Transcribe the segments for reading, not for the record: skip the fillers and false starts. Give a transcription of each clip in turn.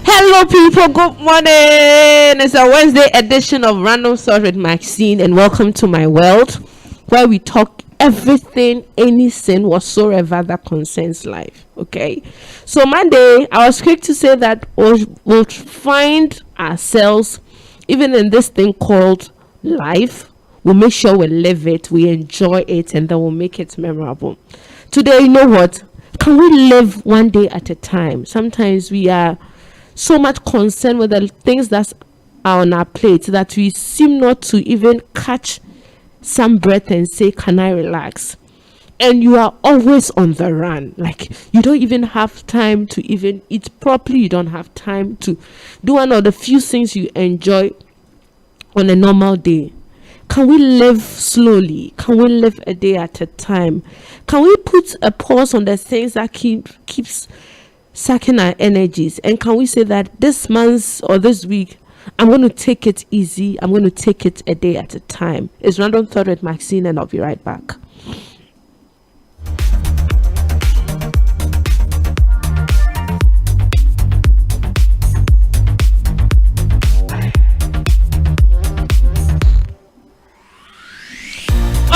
Hello, people. Good morning. It's a Wednesday edition of Random Thought with Maxine, and welcome to my world, where we talk everything, anything whatsoever that concerns life. Okay. So Monday, I was quick to say that we'll find ourselves even in this thing called life. We'll make sure we live it, we enjoy it, and then we'll make it memorable. Today, you know what? Can we live one day at a time? Sometimes we are so much concerned with the things that are on our plate that we seem not to even catch some breath and say, can I relax? And you are always on the run. Like, you don't even have time to even eat properly. You don't have time to do one of the few things you enjoy on a normal day. Can we live slowly? Can we live a day at a time? Can we put a pause on the things that keeps sucking our energies? And can we say that this month or this week, I'm going to take it easy. I'm going to take it a day at a time. It's Random Thought with Maxine, and I'll be right back.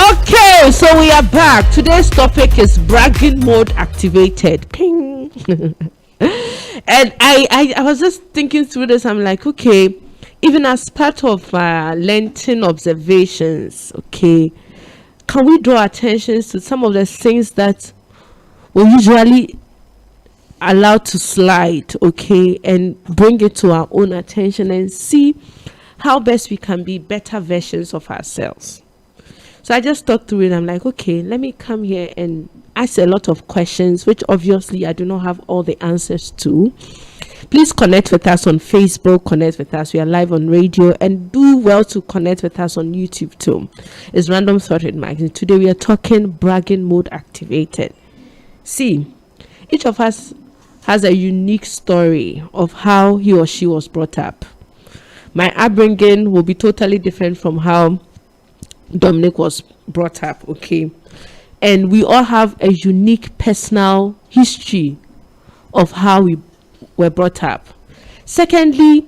Okay, so we are back. Today's topic is bragging mode activated. Ping. And I was just thinking through this. I'm like, okay, even as part of Lenten observations, okay, can we draw attention to some of the things that we usually allow to slide, okay, and bring it to our own attention and see how best we can be better versions of ourselves. So I just thought through it. I'm like, okay, let me come here and ask a lot of questions, which obviously I do not have all the answers to. Please connect with us on Facebook, connect with us. We are live on radio, and do well to connect with us on YouTube too. It's Random Thought with Maxine. Today we are talking bragging mode activated. See, each of us has a unique story of how he or she was brought up. My upbringing will be totally different from how Dominic was brought up, okay? And we all have a unique personal history of how we were brought up. Secondly,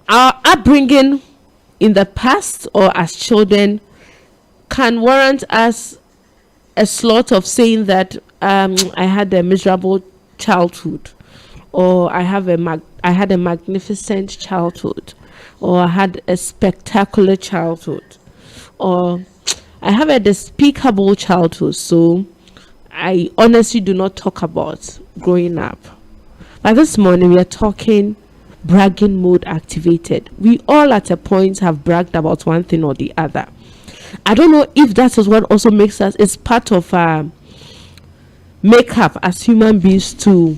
our upbringing in the past or as children can warrant us a slot of saying that I had a miserable childhood, or I had a magnificent childhood, or I had a spectacular childhood, or I have a despicable childhood. So I honestly do not talk about growing up. But this morning we are talking bragging mode activated. We all at a point have bragged about one thing or the other. I don't know if that is what also makes us, it's part of our makeup as human beings to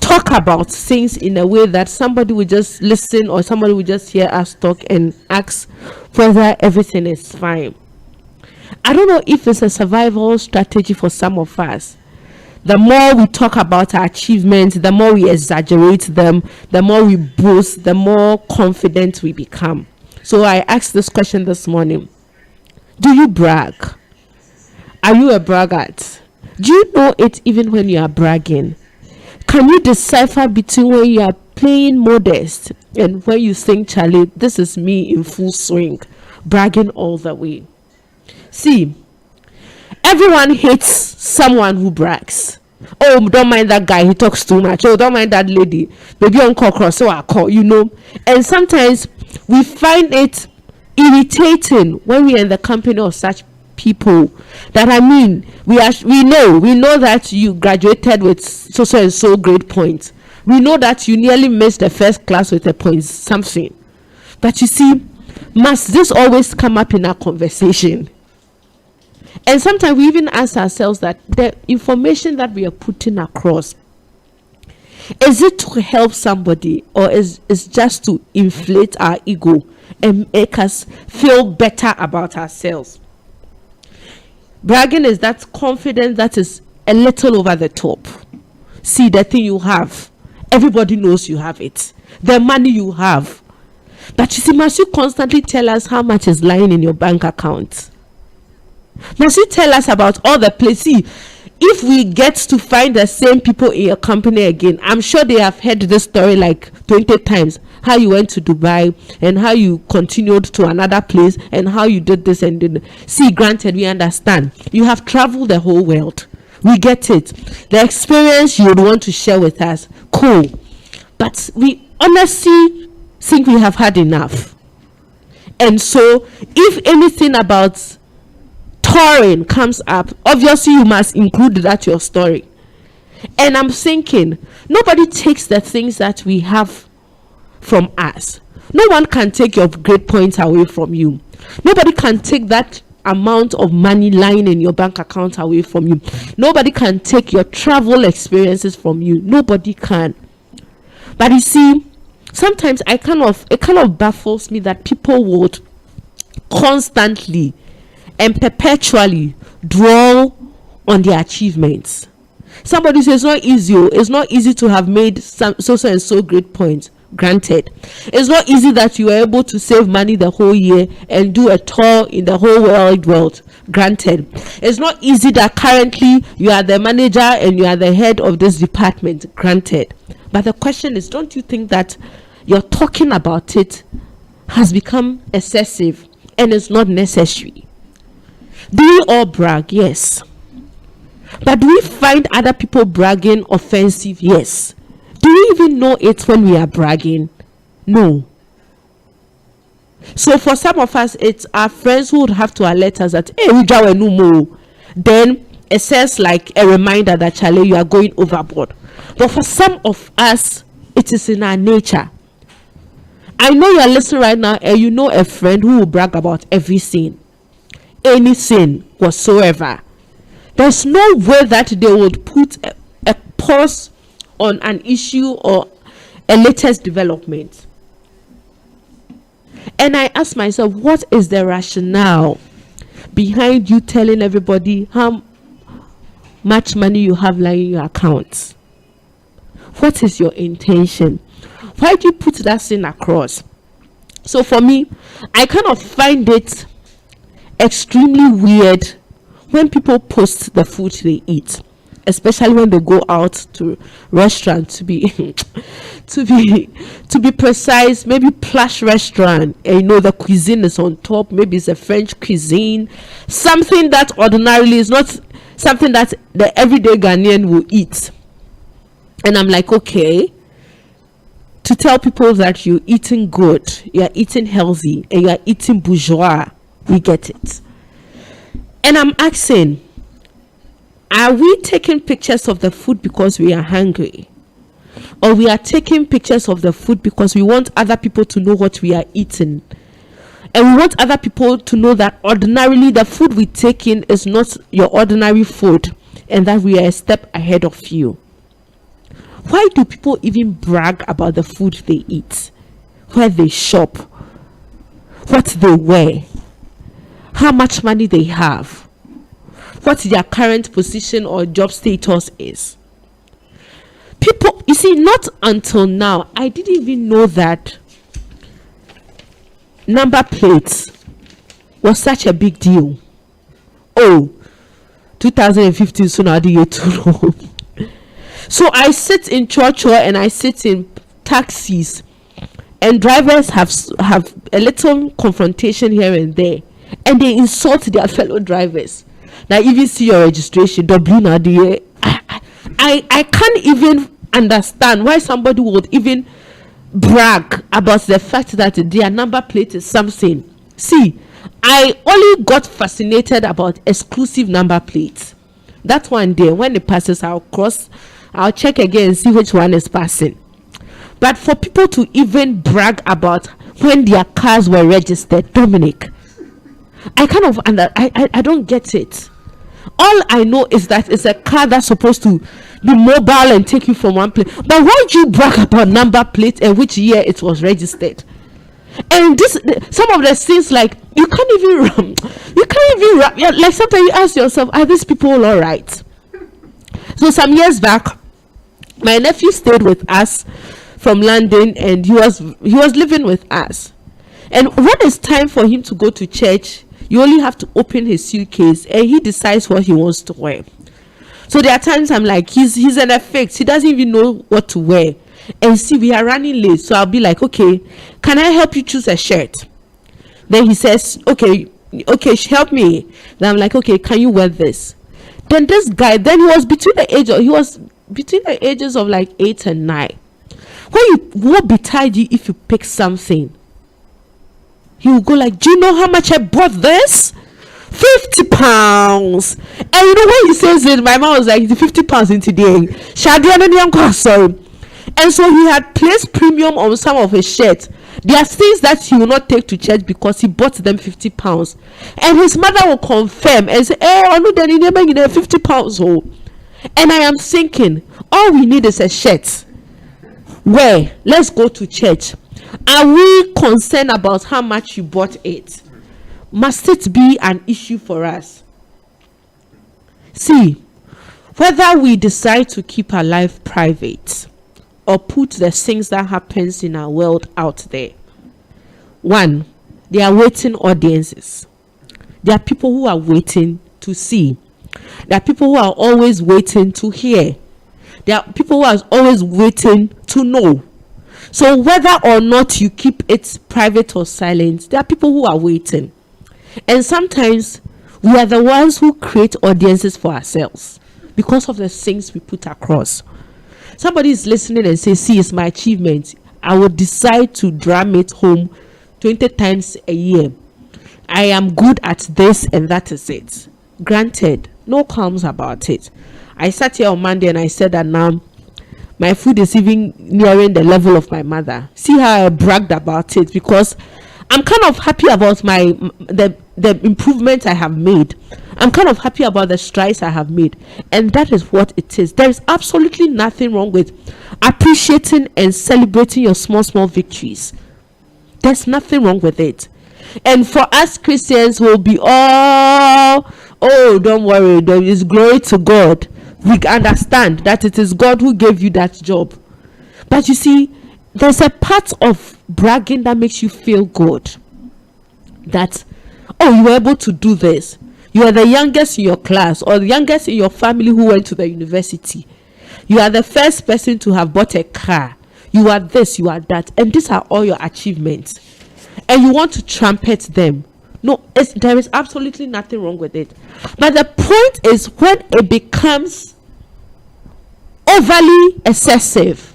talk about things in a way that somebody will just listen, or somebody will just hear us talk and ask whether everything is fine. I don't know if it's a survival strategy for some of us. The more we talk about our achievements, the more we exaggerate them, the more we boast, the more confident we become. So I asked this question this morning. Do you brag? Are you a braggart? Do you know it even when you are bragging? Can you decipher between when you are playing modest and when you think, Charlie, this is me in full swing, bragging all the way? See, everyone hates someone who brags. Oh, don't mind that guy, he talks too much. Oh, don't mind that lady, baby uncle cross, so I call, you know. And sometimes we find it irritating when we are in the company of such people that, I mean, we know that you graduated with so and so grade points. We know that you nearly missed the first class with a point something. But you see, must this always come up in our conversation? And sometimes we even ask ourselves that the information that we are putting across, is it to help somebody, or is just to inflate our ego and make us feel better about ourselves? Bragging is that confidence that is a little over the top. See, the thing you have, everybody knows you have it. The money you have. But you see, must you constantly tell us how much is lying in your bank account? Must you tell us about all the places? if we get to find the same people in your company again, I'm sure they have heard this story like 20 times. How you went to Dubai and how you continued to another place and how you did this and did. See, granted, we understand. You have traveled the whole world. We get it. The experience you would want to share with us. Cool. But we honestly think we have had enough. And so, if anything about touring comes up, obviously you must include that your story. And I'm thinking, nobody takes the things that we have from us. No one can take your great points away from you. Nobody can take that amount of money lying in your bank account away from you. Nobody can take your travel experiences from you. Nobody can. But you see, sometimes it kind of baffles me that people would constantly and perpetually dwell on their achievements. Somebody says it's not easy to have made so and so great points. Granted, it's not easy that you are able to save money the whole year and do a tour in the whole world. Granted, it's not easy that currently you are the manager and you are the head of this department. Granted, but the question is, don't you think that you're talking about it has become excessive and it's not necessary? Do we all brag? Yes. But do we find other people bragging offensive? Yes. Do we even know it when we are bragging? No. So for some of us, it's our friends who would have to alert us that, hey, we draw a no more. Then it says like a reminder that, Charlie, you are going overboard. But for some of us, it is in our nature. I know you are listening right now and you know a friend who will brag about every sin, any sin whatsoever. There's no way that they would put a pause on an issue or a latest development. And I ask myself, what is the rationale behind you telling everybody how much money you have lying in your accounts? What is your intention? Why do you put that thing across? So for me, I kind of find it extremely weird when people post the food they eat, especially when they go out to restaurants to be to be precise, maybe plush restaurant, and the cuisine is on top. Maybe it's a French cuisine, something that ordinarily is not something that the everyday Ghanaian will eat. And I'm like, okay, to tell people that you're eating good, you're eating healthy, and you're eating bourgeois, we get it. And I'm asking, are we taking pictures of the food because we are hungry? Or we are taking pictures of the food because we want other people to know what we are eating? And we want other people to know that ordinarily the food we take in is not your ordinary food and that we are a step ahead of you. Why do people even brag about the food they eat, where they shop, what they wear, how much money they have, what their current position or job status is? People, you see, not until now, I didn't even know that number plates was such a big deal. Oh, 2015, so now the year too. So I sit in church and I sit in taxis, and drivers have a little confrontation here and there, and they insult their fellow drivers. Now, even see your registration, W now the year. I can't even understand why somebody would even brag about the fact that their number plate is something. See, I only got fascinated about exclusive number plates. That one day, when it passes, I'll check again and see which one is passing. But for people to even brag about when their cars were registered, Dominic, I kind of I don't get it. All I know is that it's a car that's supposed to be mobile and take you from one place. But why do you brag about number plate and which year it was registered? And some of the things, like you can't even like sometimes you ask yourself, are these people all right? So some years back, my nephew stayed with us from London, and he was living with us. And when it's time for him to go to church, you only have to open his suitcase and he decides what he wants to wear. So there are times I'm like, he's an effect. He doesn't even know what to wear. And see, we are running late. So I'll be like, okay, can I help you choose a shirt? Then he says, okay, help me. Then I'm like, okay, can you wear this? Then this guy, then he was between the ages of like 8 and 9. What betide you if you pick something? He will go like, do you know how much I bought this? 50 pounds. And you know when he says it, my mom was like, the 50 pounds in today. Sorry. And so he had placed premium on some of his shirts. There are things that he will not take to church because he bought them 50 pounds. And his mother will confirm and say, I know that he never get 50 pounds. Oh. And I am thinking, all we need is a shirt. Where? Let's go to church. Are we concerned about how much you bought it? Must it be an issue for us? See, whether we decide to keep our life private or put the things that happens in our world out there. One, there are waiting audiences. There are people who are waiting to see. There are people who are always waiting to hear. There are people who are always waiting to know. So whether or not you keep it private or silent, there are people who are waiting. And sometimes we are the ones who create audiences for ourselves because of the things we put across. Somebody is listening and say, see, it's my achievement. I will decide to dram it home 20 times a year. I am good at this and that is it. Granted, no qualms about it. I sat here on Monday and I said that now my food is even nearing the level of my mother. See how I bragged about it, because I'm kind of happy about the improvement I have made. I'm kind of happy about the strides I have made, and that is what it is. There is absolutely nothing wrong with appreciating and celebrating your small victories. There's nothing wrong with it. And for us Christians, will be all, oh, don't worry, there is glory to God. We understand that it is God who gave you that job. But you see, there's a part of bragging that makes you feel good. That, oh, you were able to do this. You are the youngest in your class or the youngest in your family who went to the university. You are the first person to have bought a car. You are this, you are that. And these are all your achievements. And you want to trumpet them. No, there is absolutely nothing wrong with it. But the point is when it becomes overly excessive,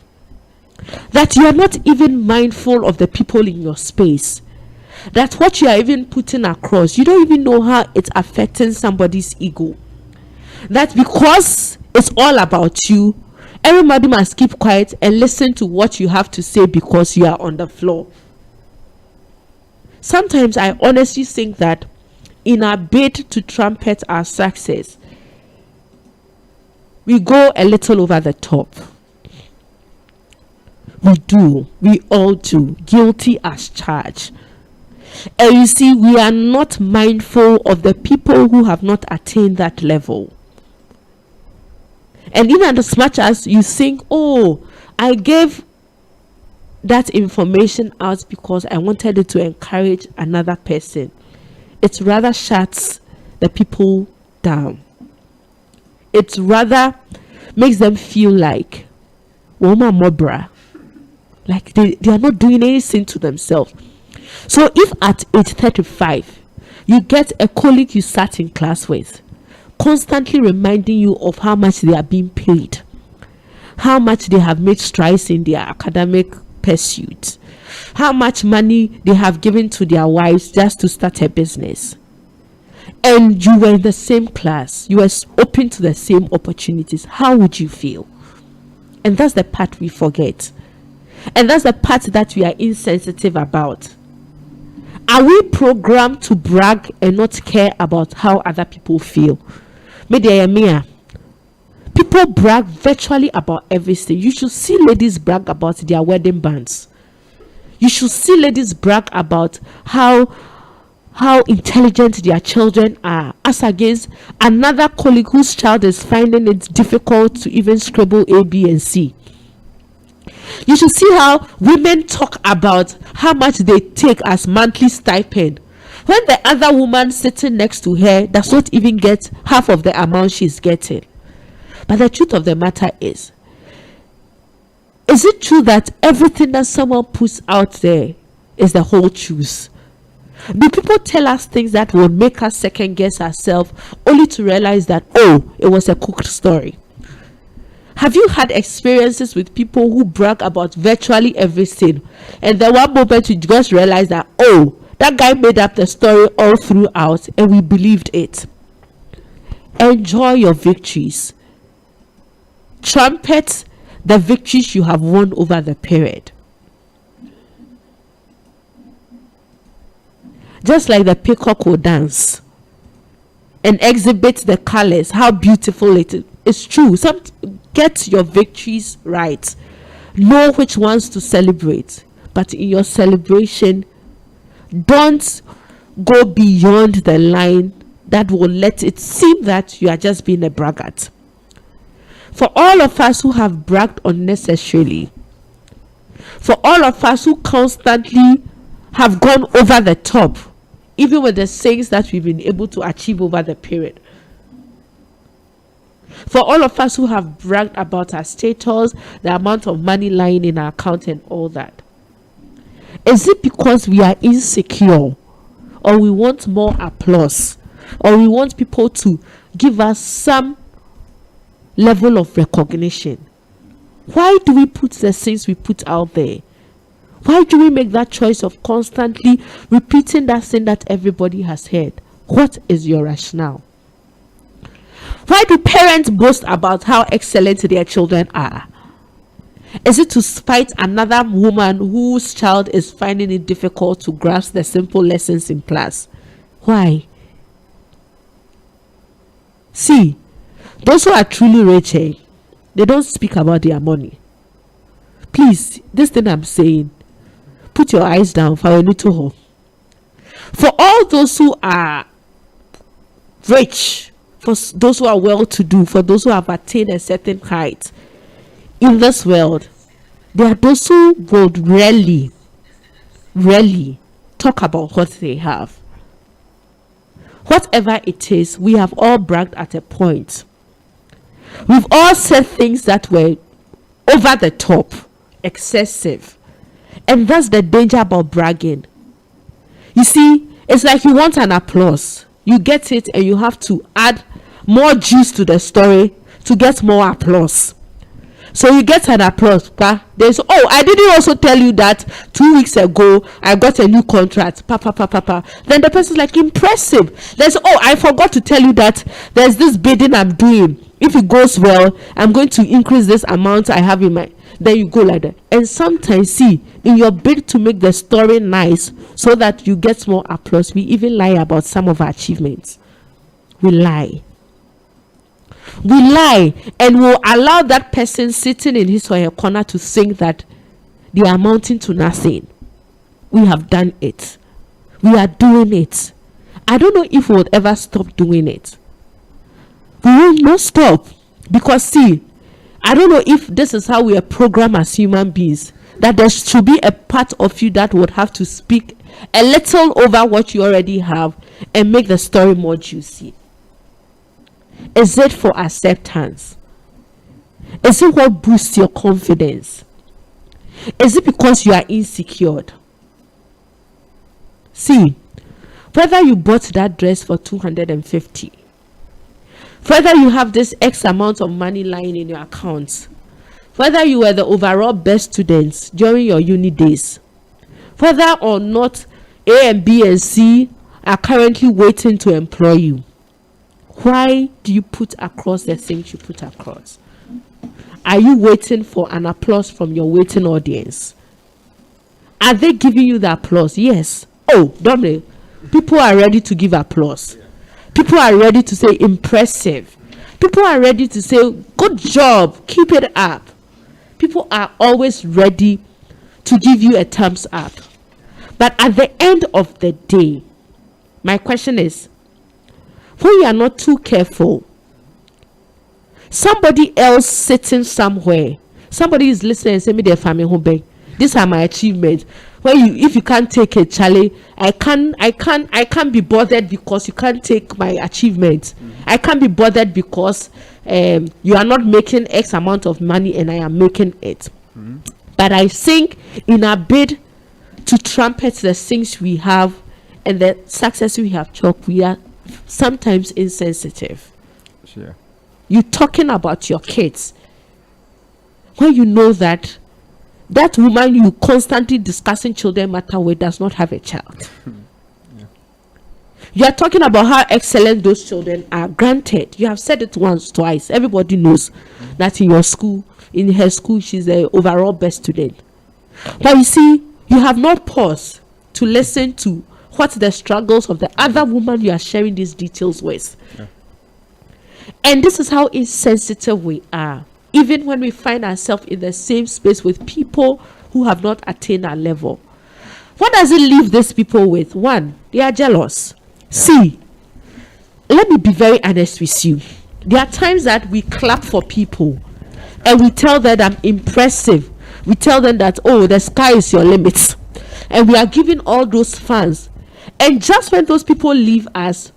that you are not even mindful of the people in your space, that what you are even putting across, you don't even know how it's affecting somebody's ego. That because it's all about you, everybody must keep quiet and listen to what you have to say because you are on the floor. Sometimes I honestly think that in our bid to trumpet our success, we go a little over the top. We all do, guilty as charged. And you see, we are not mindful of the people who have not attained that level. And even as much as you think, oh, I gave that information out because I wanted it to encourage another person, it rather shuts the people down. It rather makes them feel like Woma Mobra, like they are not doing anything to themselves. So if at age 35 you get a colleague you sat in class with constantly reminding you of how much they are being paid, how much they have made strides in their academic pursuit, how much money they have given to their wives just to start a business, and you were in the same class, you were open to the same opportunities, how would you feel? And that's the part we forget, and that's the part that we are insensitive about. Are we programmed to brag and not care about how other people feel? People brag virtually about everything. You should see ladies brag about their wedding bands. You should see ladies brag about how intelligent their children are, as against another colleague whose child is finding it difficult to even scribble A, B, and C. You should see how women talk about how much they take as monthly stipend, when the other woman sitting next to her does not even get half of the amount she's getting. But the truth of the matter is it true that everything that someone puts out there is the whole truth? Do people tell us things that will make us second guess ourselves, only to realize that, oh, it was a cooked story? Have you had experiences with people who brag about virtually everything, and then one moment you just realize that, oh, that guy made up the story all throughout and we believed it? Enjoy your victories. Trumpet the victories you have won over the period. Just like the peacock will dance and exhibit the colors, how beautiful it is. It's true. Get your victories right. Know which ones to celebrate. But in your celebration, don't go beyond the line that will let it seem that you are just being a braggart. For all of us who have bragged unnecessarily, for all of us who constantly have gone over the top, even with the things that we've been able to achieve over the period, for all of us who have bragged about our status, the amount of money lying in our account and all that, is it because we are insecure, or we want more applause, or we want people to give us some level of recognition? Why do we put the things we put out there? Why do we make that choice of constantly repeating that thing that everybody has heard? What is your rationale? Why do parents boast about how excellent their children are? Is it to spite another woman whose child is finding it difficult to grasp the simple lessons in class? Why? See, those who are truly rich, they don't speak about their money. Please, this thing I'm saying, put your eyes down for a little home. For all those who are rich, for those who are well-to-do, for those who have attained a certain height in this world, there are those who would rarely talk about what they have. Whatever it is, we have all bragged at a point. We've all said things that were over the top, excessive. And that's the danger about bragging. You see, it's like you want an applause. You get it and you have to add more juice to the story to get more applause. So you get an applause. There's, oh, I didn't also tell you that 2 weeks ago I got a new contract. Then the person's like, impressive. There's, oh, I forgot to tell you that there's this bidding I'm doing. If it goes well, I'm going to increase this amount I have in my. Then you go like that. And sometimes, see, in your bid to make the story nice so that you get more applause, we even lie about some of our achievements. We lie and we'll allow that person sitting in his or her corner to think that they are amounting to nothing. We have done it. We are doing it. I don't know if we would ever stop doing it. We will not stop, because see, I don't know if this is how we are programmed as human beings, that there should be a part of you that would have to speak a little over what you already have and make the story more juicy. Is it for acceptance? Is it what boosts your confidence? Is it because you are insecure? See, whether you bought that dress for 250, whether you have this X amount of money lying in your accounts, whether you were the overall best students during your uni days, whether or not A and B and C are currently waiting to employ you, why do you put across the things you put across? Are you waiting for an applause from your waiting audience? Are they giving you the applause? Yes. Oh, Dominic, people are ready to give applause. People are ready to say impressive. People are ready to say good job, keep it up. People are always ready to give you a thumbs up. But at the end of the day, my question is, when you are not too careful, somebody else sitting somewhere, somebody is listening and saying, me their family home, these are my achievements. If you can't take it, Charlie, I can't be bothered because you can't take my achievements. I can't be bothered because you are not making X amount of money and I am making it. But I think in our bid to trumpet the things we have and the success we have chalked, we are sometimes insensitive. Sure. You're talking about your kids when you know that woman you constantly discussing children matter with does not have a child. You are talking about how excellent those children are. Granted, you have said it once, twice. Everybody knows that in your school, in her school, she's the overall best student. But you see, you have not paused to listen to what the struggles of the other woman you are sharing these details with. And this is how insensitive we are, even when we find ourselves in the same space with people who have not attained our level. What does it leave these people with? One, they are jealous. See, let me be very honest with you. There are times that we clap for people and we tell them I'm impressive. We tell them that, oh, the sky is your limit. And we are giving all those fans. And just when those people leave us,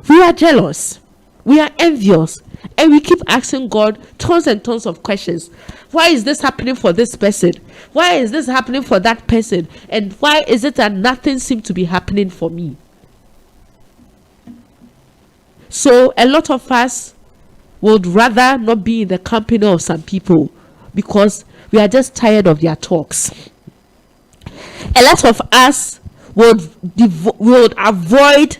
we are jealous. We are envious. And we keep asking God tons and tons of questions. Why is this happening for this person? Why is this happening for that person? And why is it that nothing seems to be happening for me? So a lot of us would rather not be in the company of some people because we are just tired of their talks. A lot of us would avoid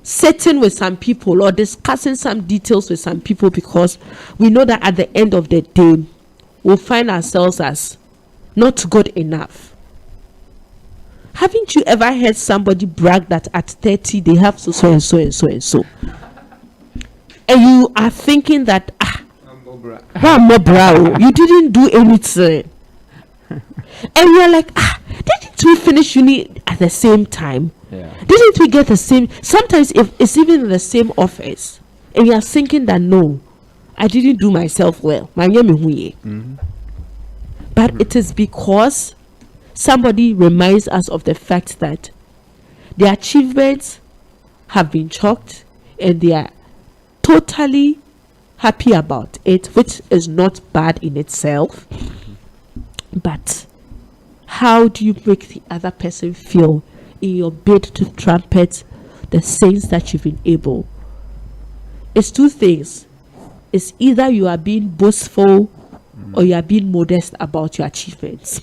sitting with some people or discussing some details with some people because we know that at the end of the day we'll find ourselves as not good enough. Haven't you ever heard somebody brag that at 30 they have so and so and so and so? And you are thinking that I'm more brow. You didn't do anything. And we are like, didn't we finish uni at the same time? Yeah. Didn't we get the same? Sometimes if it's even in the same office, and you are thinking that no, I didn't do myself well. But it is because somebody reminds us of the fact that their achievements have been chalked and they are totally happy about it, which is not bad in itself. But how do you make the other person feel in your bid to trumpet the things that you've been able? It's two things. It's either you are being boastful or you are being modest about your achievements.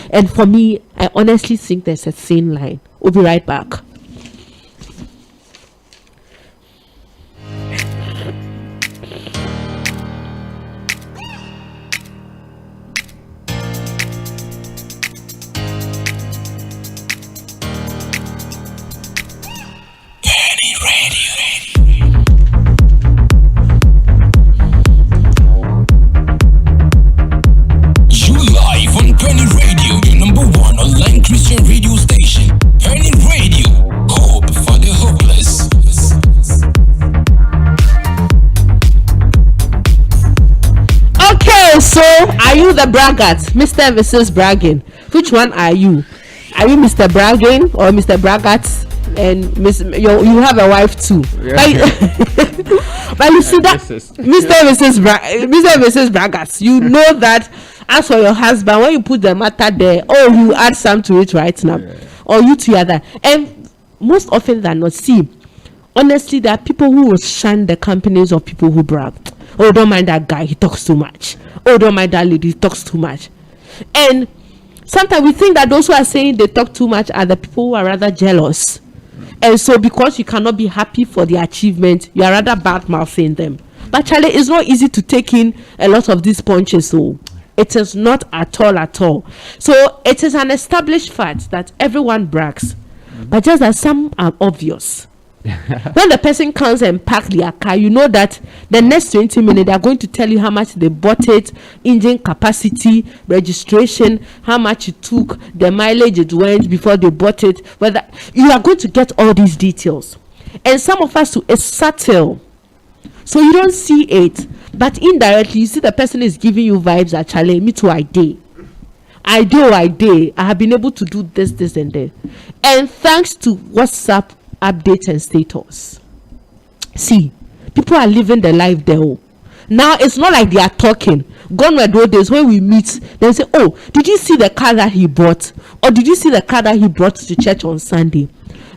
And for me, I honestly think there's a thin line. We'll be right back. So, are you the braggart, Mr. and Mrs. Bragging? Which one are you? Are you Mr. Bragging or Mr. Braggart? And you have a wife too. Yeah. But you see that Mr. and Mrs. Braggart, you know that as for your husband, when you put the matter there, you add some to it right now, or you together. And most often than not, see, honestly, there are people who will shun the companies of people who brag. Oh, don't mind that guy, he talks too much. Oh, don't mind that lady, he talks too much. And sometimes we think that those who are saying they talk too much are the people who are rather jealous. And so because you cannot be happy for their achievement, you are rather bad-mouthing them. But Charlie, it's not easy to take in a lot of these punches. So it is not at all. So it is an established fact that everyone brags. But just that some are obvious. When the person comes and park their car, you know that the next 20 minutes they are going to tell you how much they bought it, engine capacity, registration, how much it took, the mileage it went before they bought it. Whether you are going to get all these details, and some of us it's subtle, so you don't see it, but indirectly you see the person is giving you vibes. Actually, me too, I have been able to do this and that, and thanks to WhatsApp updates and status. See, people are living their life there. Now it's not like they are talking. Gone were those days when we meet, they say, oh, did you see the car that he bought, or did you see the car that he brought to church on Sunday?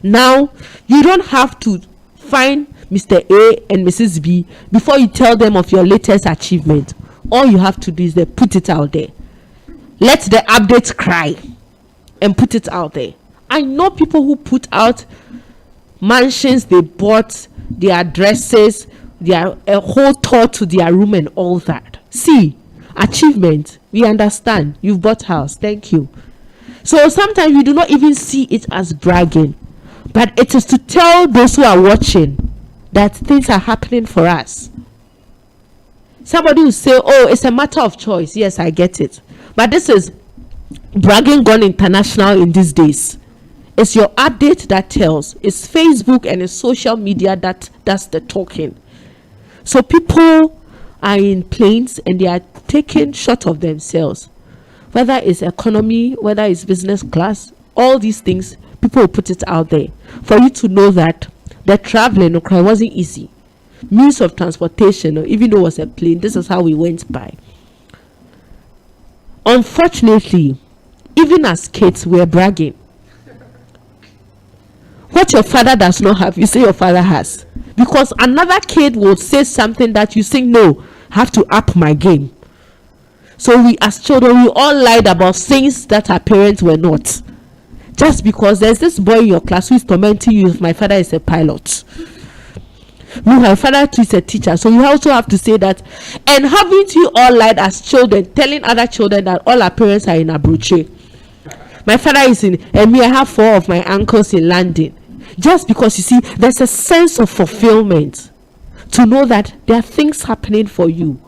Now you don't have to find Mr. A and Mrs. B before you tell them of your latest achievement. All you have to do is they put it out there. Let the update cry and put it out there. I know people who put out mansions they bought, their addresses, their a whole tour to their room and all that. See, achievement, we understand. You've bought house, thank you. So sometimes we do not even see it as bragging, but it is to tell those who are watching that things are happening for us. Somebody will say, oh, it's a matter of choice. Yes, I get it, but this is bragging gone international in these days. It's your update that tells. It's Facebook and it's social media that does the talking. So people are in planes and they are taking shot of themselves, whether it's economy, whether it's business class, all these things. People will put it out there for you to know that the traveling wasn't easy. Means of transportation, or even though it was a plane, this is how we went by. Unfortunately, even as kids, we're bragging. What your father does not have, you say your father has. Because another kid will say something that you think, no, I have to up my game. So we as children, we all lied about things that our parents were not. Just because there's this boy in your class who is tormenting you if my father is a pilot. My father too is a teacher. So you also have to say that. And haven't you all lied as children, telling other children that all our parents are in Abuja? My father is in, and me, I have 4 of my uncles in London. Just because, you see, there's a sense of fulfillment to know that there are things happening for you.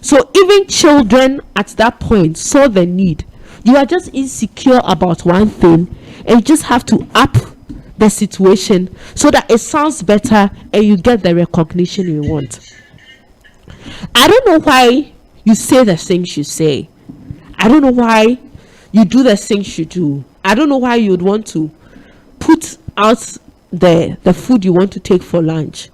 So even children at that point saw the need. You are just insecure about one thing, and you just have to up the situation so that it sounds better and you get the recognition you want. I don't know why you say the things you say. I don't know why you do the things you do. I don't know why you would want to put out the food you want to take for lunch.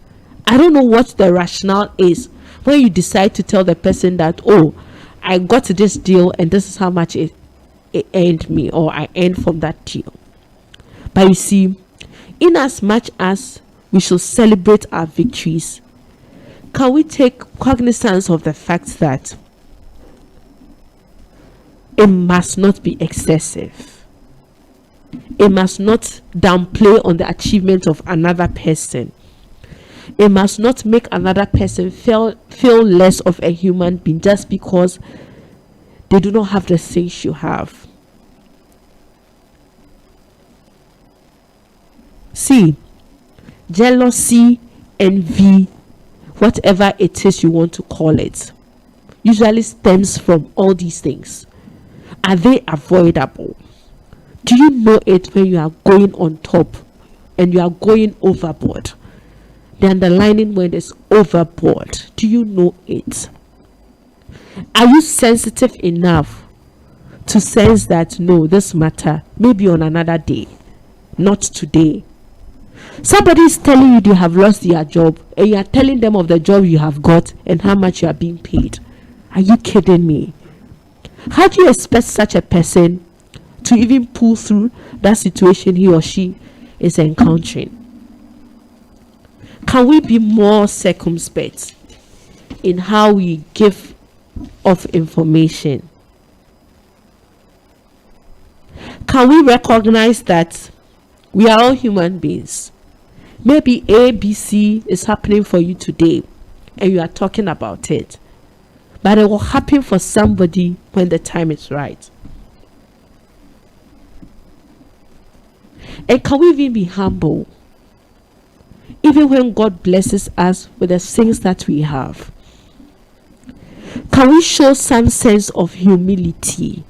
I don't know what the rationale is when you decide to tell the person that, oh, I got this deal and this is how much it earned me, or I earned from that deal. But you see, in as much as we should celebrate our victories, can we take cognizance of the fact that it must not be excessive? It must not downplay on the achievement of another person. It must not make another person feel less of a human being just because they do not have the things you have. See, jealousy, envy, whatever it is you want to call it, usually stems from all these things. Are they avoidable? Do you know it when you are going on top and you are going overboard? The underlining word is overboard. Do you know it? Are you sensitive enough to sense that, no, this matter maybe on another day, not today? Somebody is telling you they have lost their job, and you are telling them of the job you have got and how much you are being paid. Are you kidding me? How do you expect such a person to even pull through that situation he or she is encountering? Can we be more circumspect in how we give of information? Can we recognize that we are all human beings? Maybe A, B, C is happening for you today and you are talking about it, but it will happen for somebody when the time is right. And can we even be humble even when God blesses us with the things that we have? Can we show some sense of humility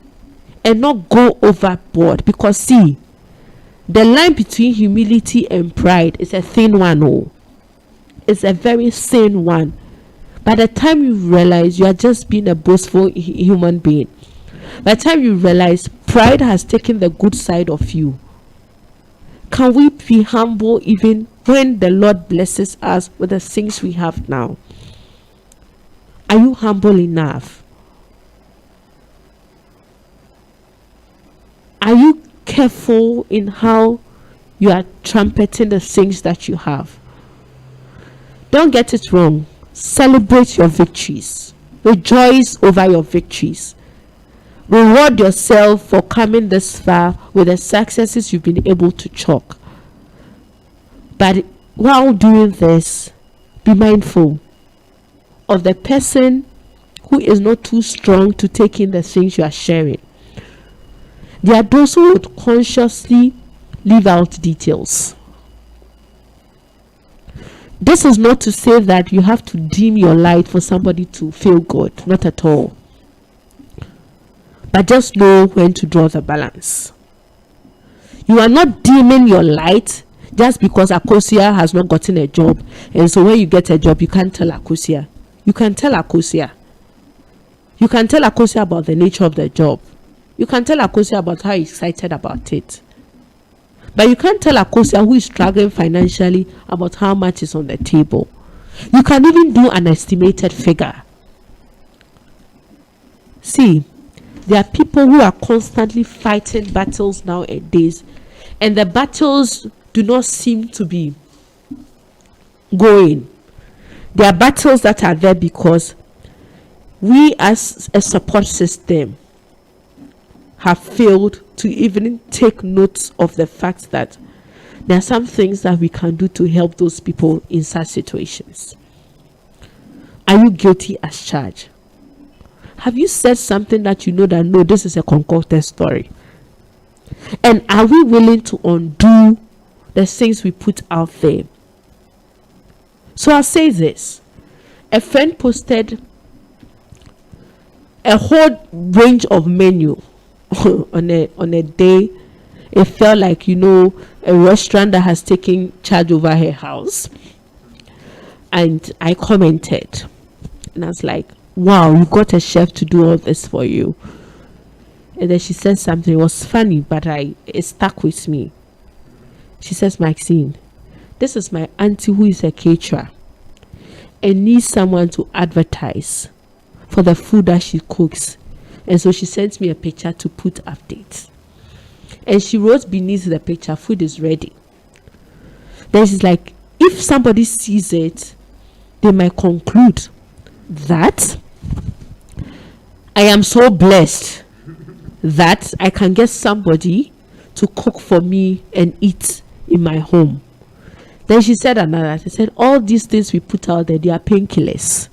and not go overboard? Because see, the line between humility and pride is a thin one. Oh, it's a very thin one. By the time you realize you are just being a boastful human being, By the time you realize pride has taken the good side of you, can we be humble even when the Lord blesses us with the things we have now? Are you humble enough? Are you careful in how you are trumpeting the things that you have? Don't get it wrong. Celebrate your victories. Rejoice over your victories. Reward yourself for coming this far with the successes you've been able to chalk. But while doing this, be mindful of the person who is not too strong to take in the things you are sharing. There are those who would consciously leave out details. This is not to say that you have to dim your light for somebody to feel good. Not at all. But just know when to draw the balance. You are not dimming your light just because Akosia has not gotten a job. And so when you get a job, you can't tell Akosia. You can tell Akosia. You can tell Akosia about the nature of the job. You can tell Akosia about how you're excited about it. But you can't tell Akosia who is struggling financially about how much is on the table. You can even do an estimated figure. See, there are people who are constantly fighting battles nowadays, and the battles do not seem to be going. There are battles that are there because we as a support system have failed to even take note of the fact that there are some things that we can do to help those people in such situations. Are you guilty as charged? Have you said something that you know that no, this is a concocted story? And are we willing to undo the things we put out there? So I'll say this. A friend posted a whole range of menu on a day. It felt like, a restaurant that has taken charge over her house. And I commented. And I was like, wow, you got a chef to do all this for you. And then she said something. It was funny, but it stuck with me. She says, Maxine, this is my auntie who is a caterer and needs someone to advertise for the food that she cooks. And so she sent me a picture to put updates. And she wrote beneath the picture, food is ready. Then she's like, if somebody sees it, they might conclude that I am so blessed that I can get somebody to cook for me and eat in my home. Then she said another. She said, all these things we put out there, they are painkillers.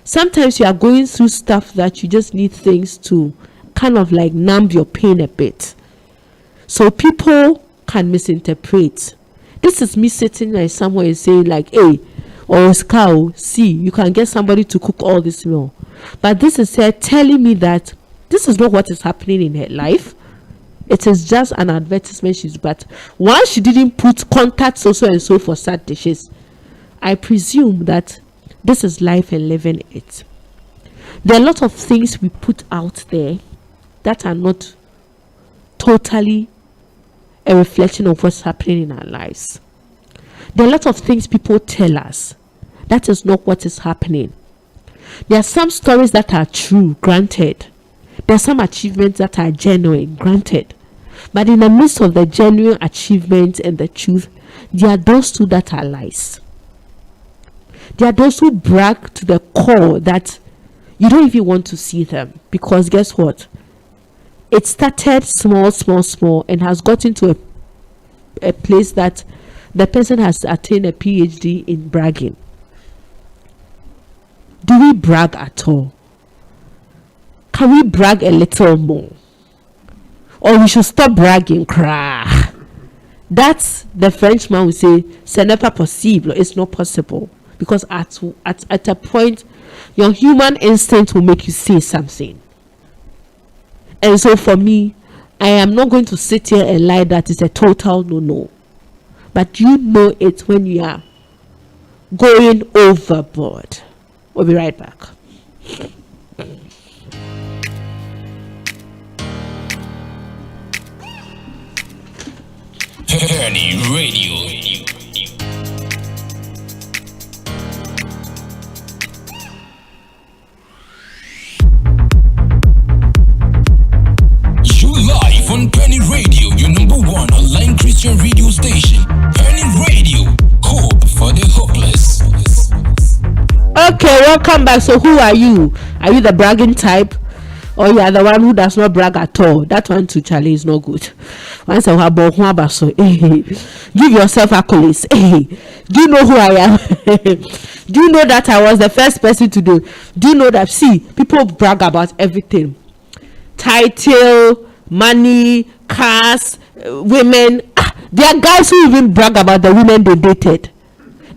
Sometimes you are going through stuff that you just need things to kind of like numb your pain a bit. So people can misinterpret. This is me sitting there somewhere and saying like, hey, or Oscar, see, you can get somebody to cook all this meal. But this is her telling me that this is not what is happening in her life. It is just an advertisement. But once she didn't put contact so and so for sad dishes, I presume that this is life and living it. There are a lot of things we put out there that are not totally a reflection of what's happening in our lives. There are a lot of things people tell us that is not what is happening. There are some stories that are true, granted. There are some achievements that are genuine, granted. But in the midst of the genuine achievements and the truth, there are those two that are lies. There are those who brag to the core that you don't even want to see them. Because guess what? It started small, and has gotten to a place that the person has attained a PhD in bragging. Do we brag at all? Can we brag a little more? Or we should stop bragging, cry. That's the Frenchman will say, ce n'est pas possible. It's not possible. Because at a point, your human instinct will make you say something. And so for me, I am not going to sit here and lie that it's a total no. But you know it when you are going overboard. We'll be right back. Peny Radio. You live on Peny Radio, your number one online Christian radio station. Peny Radio, hope for the hopeless. Okay, welcome back. So who are you? Are you the bragging type? Or you are the one who does not brag at all? That one to Charlie is not good. Once I have so give yourself accolades. Do you know who I am? Do you know that I was the first person to do? Do you know that? See, people brag about everything. Title, money, cars, women. There are guys who even brag about the women they dated.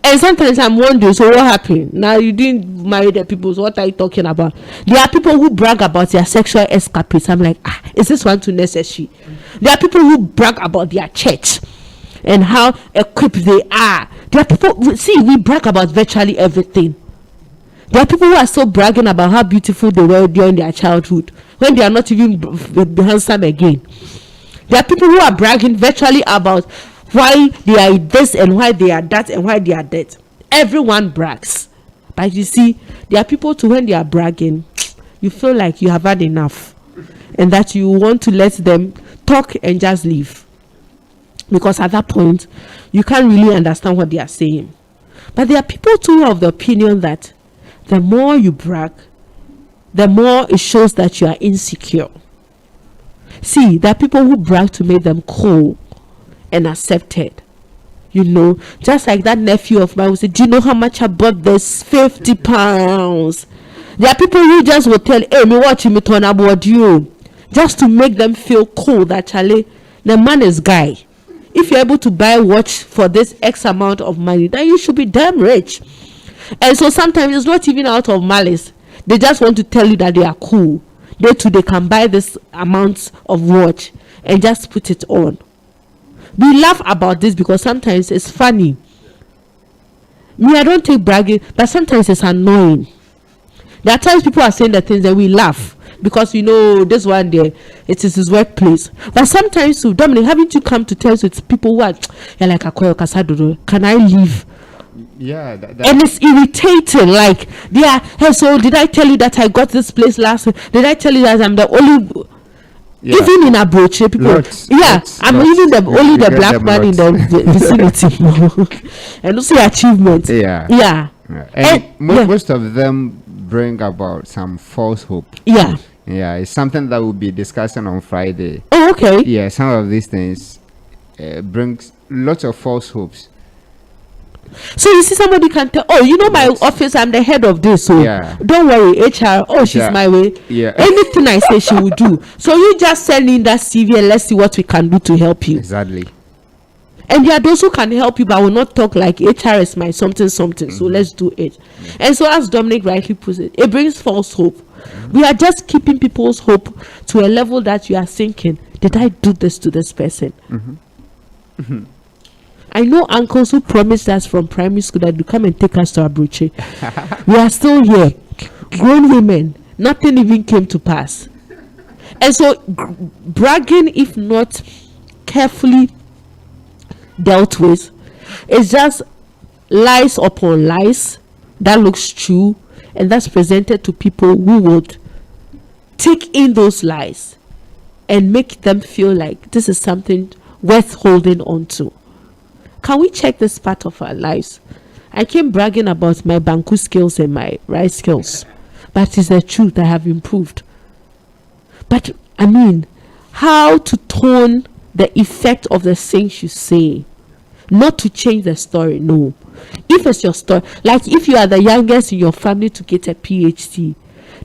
And sometimes I'm wondering, so what happened? Now you didn't marry the people, so what are you talking about? There are people who brag about their sexual escapades. I'm like, is this one too necessary? There are people who brag about their church and how equipped they are. There are people, see, we brag about virtually everything. There are people who are still bragging about how beautiful they were during their childhood, when they are not even handsome again. There are people who are bragging virtually about why they are this and why they are that and why they are that. Everyone brags. But you see, there are people too, when they are bragging, you feel like you have had enough and that you want to let them talk and just leave. Because at that point, you can't really understand what they are saying. But there are people too of the opinion that the more you brag, the more it shows that you are insecure. See, there are people who brag to make them cool and accepted. You know, just like that nephew of mine who said, do you know how much I bought this? 50 pounds. There are people who just will tell, hey, me watch me turn about you, just to make them feel cool that Charlie, the man is guy. If you're able to buy a watch for this X amount of money, then you should be damn rich. And so sometimes it's not even out of malice. They just want to tell you that they are cool. They too, they can buy this amount of watch and just put it on. We laugh about this because sometimes it's funny. Me, I don't take bragging, but sometimes it's annoying. There are times people are saying the things that we laugh because you know this one there, it is his workplace. But sometimes too, Dominic, haven't you come to terms with people who are like Akoyo Kasadodo? Can I leave? Yeah, and it's irritating. Like, yeah, hey, so did I tell you that I got this place last week? Did I tell you that I'm the only? Yeah. Even in Abroche, people, I'm even only the black man in the vicinity. And also achievements. Yeah. And most of them bring about some false hope. Yeah, it's something that we'll be discussing on Friday. Oh, okay. Yeah, some of these things brings lots of false hopes. So you see, somebody can tell, oh, you know, my office, I'm the head of this, so don't worry, HR, she's my way. Anything I say, she will do. So you just send in that CV and let's see what we can do to help you. Exactly. And there are those who can help you, but will not talk like HR is my something. So let's do it. And so, as Dominic rightly puts it, it brings false hope. We are just keeping people's hope to a level that you are thinking, did I do this to this person? I know uncles who promised us from primary school that you come and take us to Abroche. We are still here. Grown women, nothing even came to pass. And so bragging, if not carefully dealt with, is just lies upon lies that looks true, and that's presented to people who would take in those lies and make them feel like this is something worth holding on to. Can we check this part of our lives? I came bragging about my Banku skills and my rice skills, but it's the truth. I have improved. But I mean, how to tone the effect of the things you say, not to change the story. No, if it's your story, like if you are the youngest in your family to get a PhD,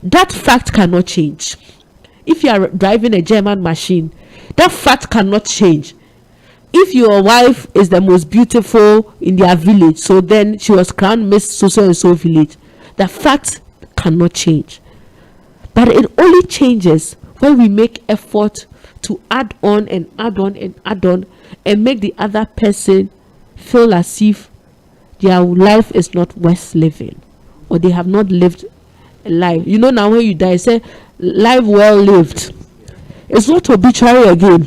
that fact cannot change. If you are driving a German machine, that fact cannot change. If your wife is the most beautiful in their village, so then she was crowned Miss so and so village, the fact cannot change. But it only changes when we make effort to add on and add on and add on and make the other person feel as if their life is not worth living, or they have not lived a life. You know, now when you die, say life well lived. It's not obituary again.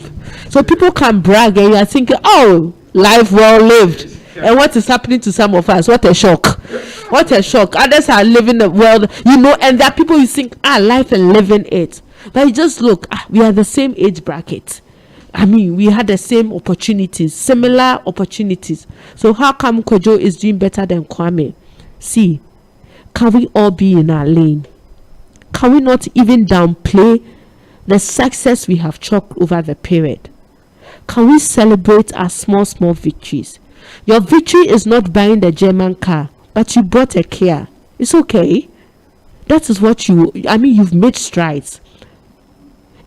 So people can brag and you are thinking, oh, life well lived. And what is happening to some of us? What a shock. What a shock. Others are living the world, and there are people you think, life and living it. But you just look, we are the same age bracket. I mean, we had the same opportunities, similar opportunities. So how come Kojo is doing better than Kwame? See, can we all be in our lane? Can we not even downplay the success we have chalked over the period? Can we celebrate our small victories? Your victory is not buying the German car, but you bought a Kia. It's okay. That is what you've made strides.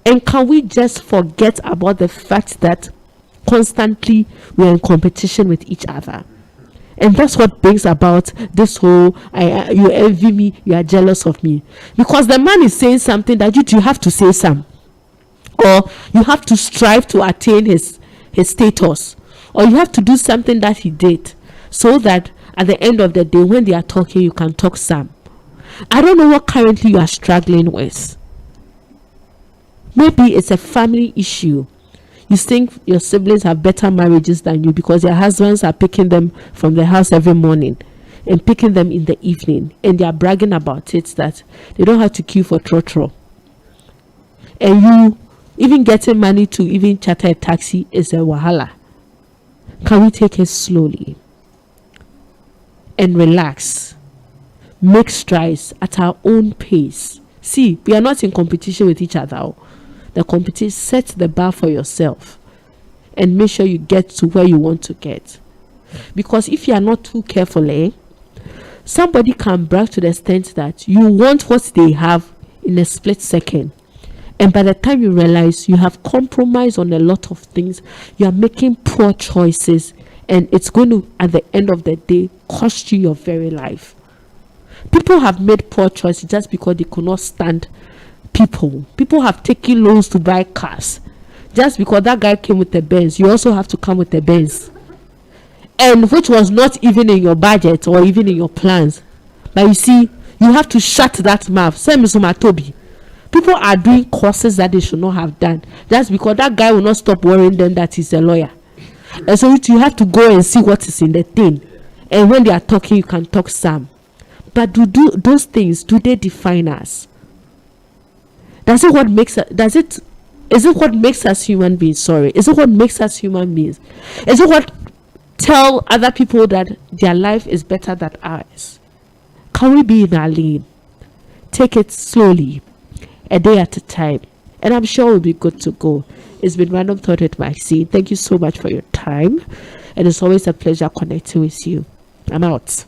And can we just forget about the fact that constantly we are in competition with each other? And that's what brings about this whole, you envy me, you are jealous of me. Because the man is saying something that you have to say some. Or you have to strive to attain his status. Or you have to do something that he did. So that at the end of the day, when they are talking, you can talk some. I don't know what currently you are struggling with. Maybe it's a family issue. You think your siblings have better marriages than you because their husbands are picking them from the house every morning and picking them in the evening, and they are bragging about it that they don't have to queue for trotro. And you even getting money to even charter a taxi is a wahala. Can we take it slowly and relax? Make strides at our own pace. See, we are not in competition with each other. The competition, set the bar for yourself and make sure you get to where you want to get. Because if you are not too careful, somebody can brag to the extent that you want what they have in a split second. And by the time you realize you have compromised on a lot of things, you are making poor choices, and it's going to, at the end of the day, cost you your very life. People have made poor choices just because they could not stand people. People have taken loans to buy cars. Just because that guy came with a Benz, you also have to come with a Benz. And which was not even in your budget or even in your plans. But you see, you have to shut that mouth. Same as Toby. People are doing courses that they should not have done. Just because that guy will not stop worrying them that he's a lawyer. And so you have to go and see what is in the thing. And when they are talking, you can talk some. But do those things, do they define us? Is it what makes us human beings? Sorry. Is it what makes us human beings? Is it what tell other people that their life is better than ours? Can we be in our lane? Take it slowly, a day at a time, and I'm sure we'll be good to go. It's been Random Thought with Maxine. Thank you so much for your time, and it's always a pleasure connecting with you. I'm out.